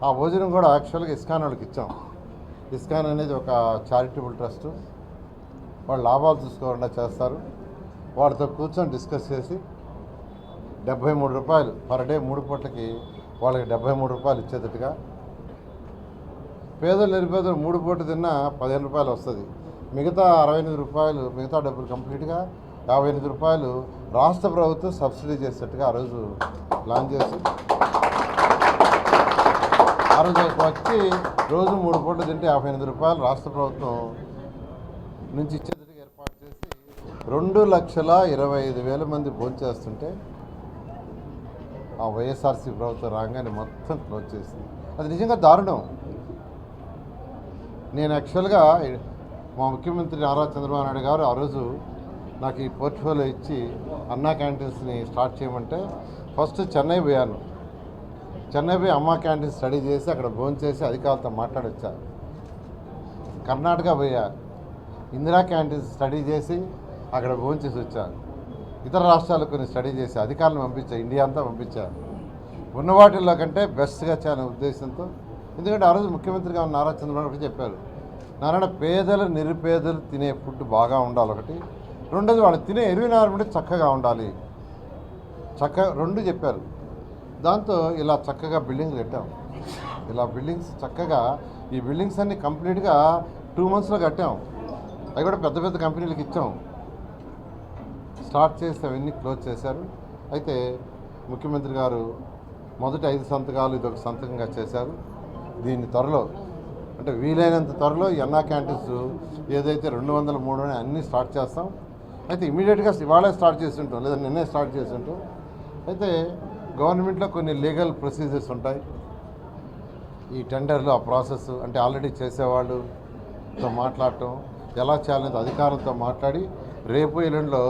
ఆ భోజనం కూడా యాక్చువల్గా ఇస్కాన్ వాళ్ళకి ఇచ్చాం. ఇస్కాన్ అనేది ఒక చారిటబుల్ ట్రస్ట్. వాళ్ళు లాభాలు చూసుకోకుండా చేస్తారు. వాళ్ళతో కూర్చొని డిస్కస్ చేసి 73 రూపాయలు పర్ డే 3 పూటలకి వాళ్ళకి 73 రూపాయలు ఇచ్చేటట్టుగా, పేదలు నిరుపేదలు 3 పూటలు తిన్నా 15 రూపాయలు వస్తుంది. మిగతా 68 రూపాయలు, మిగతా డబ్బులు కంప్లీట్గా 58 రూపాయలు రాష్ట్ర ప్రభుత్వం సబ్సిడీ చేసేట్టుగా ఆ రోజు ప్లాన్ చేసి, ఆ రోజు వచ్చి రోజు 3 పూటలు తింటే 58 రూపాయలు రాష్ట్ర ప్రభుత్వం నుంచి ఇచ్చేటట్టుగా ఏర్పాటు చేసి 2,25,000 మంది భోంచేస్తుంటే ఆ వైఎస్ఆర్సీ ప్రభుత్వం రాగానే మొత్తం క్లోజ్ చేసింది. అది నిజంగా దారుణం. నేను యాక్చువల్గా మా ముఖ్యమంత్రి నారా చంద్రబాబు నాయుడు గారు ఆ రోజు నాకు ఈ పోర్ట్ఫోలియో ఇచ్చి అన్నా క్యాంటీన్స్ని స్టార్ట్ చేయమంటే ఫస్ట్ చెన్నై పోయాను. చెన్నై పోయి అమ్మా క్యాంటీన్ స్టడీ చేసి అక్కడ భోంచేసి అధికారులతో మాట్లాడొచ్చా. కర్ణాటక పోయా, ఇందిరా క్యాంటీన్ స్టడీ చేసి అక్కడ భోంచేసి వచ్చాను. ఇతర రాష్ట్రాలకు కొన్ని స్టడీ చేసి అధికారులను పంపించా, ఇండియా అంతా పంపించాను. ఉన్న వాటిల్లో కంటే బెస్ట్గా చేయాలనే ఉద్దేశంతో. ఎందుకంటే ఆ రోజు ముఖ్యమంత్రిగా ఉన్న నారా చంద్రబాబు ఒకటి చెప్పారు, నారాయణ పేదలు నిరుపేదలు తినే ఫుడ్ బాగా ఉండాలి ఒకటి, రెండోది వాళ్ళు తినే ఎన్విరాన్మెంట్ చక్కగా ఉండాలి, రెండు చెప్పారు. దాంతో ఇలా చక్కగా బిల్డింగ్లు కట్టాం. ఇలా బిల్డింగ్స్ చక్కగా, ఈ బిల్డింగ్స్ అన్నీ కంప్లీట్గా 2 monthsలో కట్టాం. అవి కూడా పెద్ద పెద్ద కంపెనీలకు ఇచ్చాం. స్టార్ట్ చేసి అవన్నీ క్లోజ్ చేశారు. అయితే ముఖ్యమంత్రి గారు మొదటి 5 సంతకాలు ఇదొక సంతకంగా చేశారు. దీన్ని త్వరలో, అంటే వీలైనంత త్వరలో ఈ అన్నా క్యాంటీన్స్ ఏదైతే 200, 300 అన్నీ స్టార్ట్ చేస్తాం. అయితే ఇమీడియట్గా ఇవాళే స్టార్ట్ చేస్తుంటాం, లేదా నిన్నే స్టార్ట్ చేస్తుంటాం. అయితే గవర్నమెంట్లో కొన్ని లీగల్ ప్రొసీజర్స్ ఉంటాయి. ఈ టెండర్లు ఆ ప్రాసెస్ అంటే ఆల్రెడీ చేసేవాళ్ళతో మాట్లాడటం, ఎలా చేయాలనేది అధికారులతో మాట్లాడి, రేపు ఎల్లుండిలో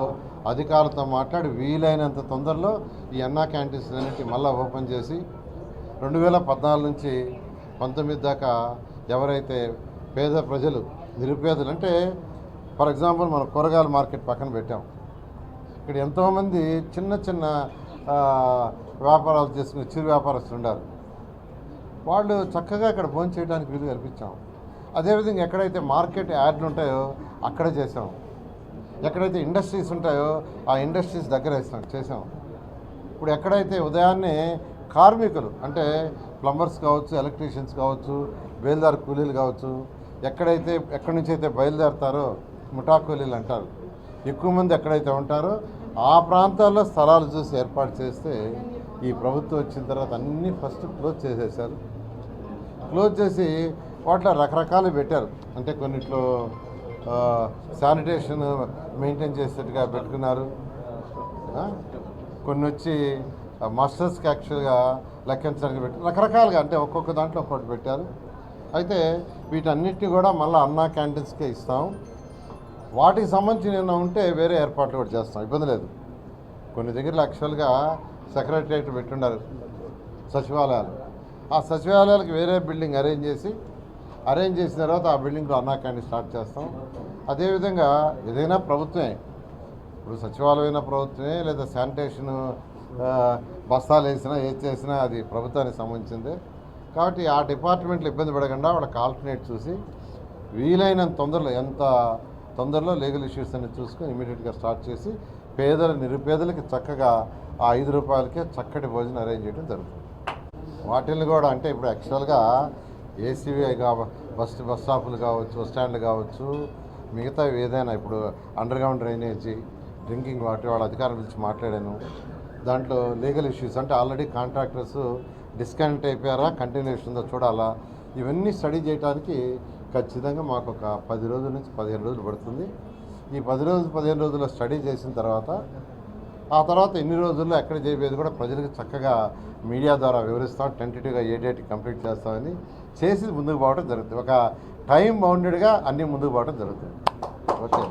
అధికారులతో మాట్లాడి వీలైనంత తొందరలో ఈ అన్నా క్యాంటీన్స్ అన్నింటి మళ్ళీ ఓపెన్ చేసి 2014 నుంచి 19 దాకా ఎవరైతే పేద ప్రజలు, నిరుపేదలు, అంటే ఫర్ ఎగ్జాంపుల్ మనం కూరగాయల మార్కెట్ పక్కన పెట్టాం. ఇక్కడ ఎంతోమంది చిన్న చిన్న వ్యాపారాలు చేసుకునే చిరు వ్యాపారస్తులు ఉన్నారు. వాళ్ళు చక్కగా ఇక్కడ భోజనం చేయడానికి వీలు కల్పించాం. అదేవిధంగా ఎక్కడైతే మార్కెట్ యార్డ్లు ఉంటాయో అక్కడ చేసాం. ఎక్కడైతే ఇండస్ట్రీస్ ఉంటాయో ఆ ఇండస్ట్రీస్ దగ్గర చేసాం. ఇప్పుడు ఎక్కడైతే ఉదయాన్నే కార్మికులు అంటే ప్లంబర్స్ కావచ్చు, ఎలక్ట్రీషియన్స్ కావచ్చు, బయలుదేరు కూలీలు కావచ్చు, ఎక్కడి నుంచి అయితే బయలుదేరుతారో ముఠా కూలీలు అంటారు, ఎక్కువ మంది ఎక్కడైతే ఉంటారో ఆ ప్రాంతాల్లో స్థలాలు చూసి ఏర్పాటు చేస్తే, ఈ ప్రభుత్వం వచ్చిన తర్వాత అన్నీ ఫస్ట్ క్లోజ్ చేసేసారు. క్లోజ్ చేసి వాటిలో రకరకాలు పెట్టారు. అంటే కొన్నిట్లో శానిటేషన్ మెయింటైన్ చేసేట్టుగా పెట్టుకున్నారు. కొన్ని వచ్చి మాస్టర్స్కి యాక్చువల్గా లెక్కించడానికి పెట్టారు. రకరకాలుగా అంటే ఒక్కొక్క దాంట్లో ఒక్కొక్కటి పెట్టారు. అయితే వీటన్నిటిని కూడా మళ్ళీ అన్నా క్యాంటీన్స్కే ఇస్తాం. వాటికి సంబంధించి ఏమైనా ఉంటే వేరే ఏర్పాట్లు కూడా చేస్తాం, ఇబ్బంది లేదు. కొన్ని దగ్గర యాక్చువల్గా సెక్రటరియట్ పెట్టున్నారు సచివాలయాలు. ఆ సచివాలయాలకు వేరే బిల్డింగ్ అరేంజ్ చేసిన తర్వాత ఆ బిల్డింగ్లో అన్నా క్యాంటీన్ స్టార్ట్ చేస్తాం. అదేవిధంగా ఏదైనా ప్రభుత్వమే, ఇప్పుడు సచివాలయమైన ప్రభుత్వమే, లేదా శానిటేషన్ బస్తాలు వేసినా ఏది చేసినా అది ప్రభుత్వానికి సంబంధించిందే. కాబట్టి ఆ డిపార్ట్మెంట్లు ఇబ్బంది పడకుండా వాళ్ళకి ఆల్టర్నేట్ చూసి వీలైనంత తొందరలో, ఎంత తొందరలో లీగల్ ఇష్యూస్ అన్ని చూసుకొని ఇమీడియట్గా స్టార్ట్ చేసి పేదలు నిరుపేదలకి చక్కగా ఆ 5 రూపాయలకే చక్కటి భోజనం అరేంజ్ చేయడం జరుగుతుంది. వాటిని కూడా అంటే ఇప్పుడు యాక్చువల్గా ఏసీవీ బస్ స్టాపులు కావచ్చు, బస్ స్టాండ్లు కావచ్చు, మిగతా ఏదైనా ఇప్పుడు under ground drainage, drinking water వాళ్ళ అధికారుల గురించి మాట్లాడాను. దాంట్లో లీగల్ ఇష్యూస్ అంటే ఆల్రెడీ కాంట్రాక్టర్స్ డిస్కనెక్ట్ అయిపోయారా, కంటిన్యూషన్ ఉందో చూడాలా, ఇవన్నీ స్టడీ చేయడానికి ఖచ్చితంగా మాకు ఒక 10 రోజుల నుంచి 15 రోజులు పడుతుంది. ఈ 15 రోజుల్లో స్టడీ చేసిన తర్వాత ఆ తర్వాత ఎన్ని రోజుల్లో ఎక్కడ చేయబోయేది కూడా ప్రజలకు చక్కగా మీడియా ద్వారా వివరిస్తాం. టెంటేటివ్గా ఏ డేట్ కంప్లీట్ చేస్తామని చేసి ముందుకు పోవడం జరుగుతుంది. ఒక టైం బౌండెడ్గా అన్నీ ముందుకు పోవడం జరుగుతుంది. ఓకే.